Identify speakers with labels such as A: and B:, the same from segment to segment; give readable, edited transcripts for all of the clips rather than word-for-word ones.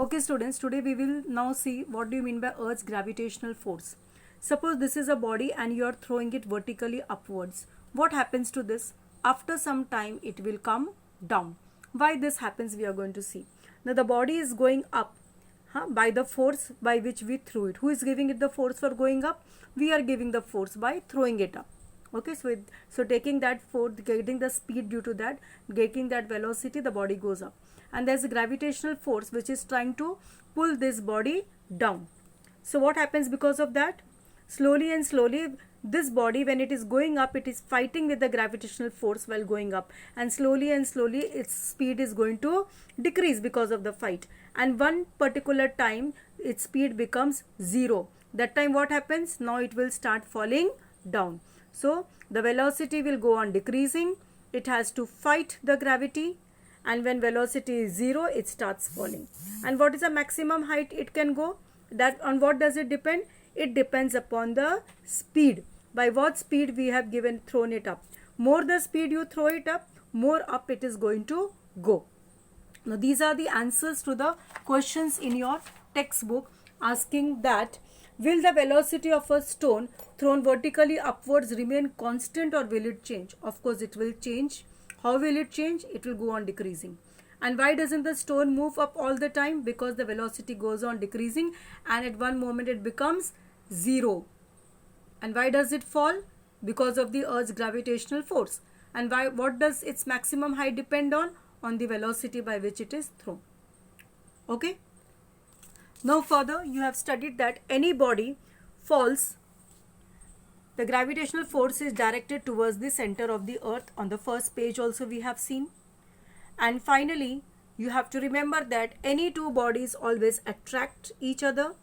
A: Okay students, today we will now see what do you mean by Earth's gravitational force. Suppose this is a body and you are throwing it vertically upwards. What happens to this? After some time it will come down. Why this happens we are going to see. Now the body is going up by the force by which we threw it. Who is giving it the force for going up? We are giving the force by throwing it up. Okay, so taking that force, getting the speed due to that, getting that velocity, the body goes up. And there's a gravitational force which is trying to pull this body down. So what happens because of that? Slowly and slowly this body, when it is going up, it is fighting with the gravitational force while going up, and slowly its speed is going to decrease because of the fight, and one particular time its speed becomes 0. That time what happens? Now it will start falling down. So the velocity will go on decreasing. It has to fight the gravity, and when velocity is 0 it starts falling. And what is the maximum height it can go? That on what does it depend? It depends upon the speed. By what speed we have thrown it up. More the speed you throw it up, more up it is going to go. Now these are the answers to the questions in your textbook, asking that will the velocity of a stone thrown vertically upwards remain constant or will it change? Of course it will change. How will it change? It will go on decreasing. And why doesn't the stone move up all the time? Because the velocity goes on decreasing and at one moment it becomes 0. And why does it fall? Because of the Earth's gravitational force. And what does its maximum height depend on? On the velocity by which it is thrown. Okay? Now further, you have studied that any body falls, the gravitational force is directed towards the center of the Earth. On the first page also we have seen. And finally, you have to remember that any two bodies always attract each other.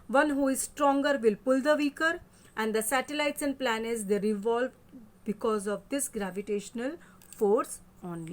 A: One who is stronger will pull the weaker, and the satellites and planets, they revolve because of this gravitational force only.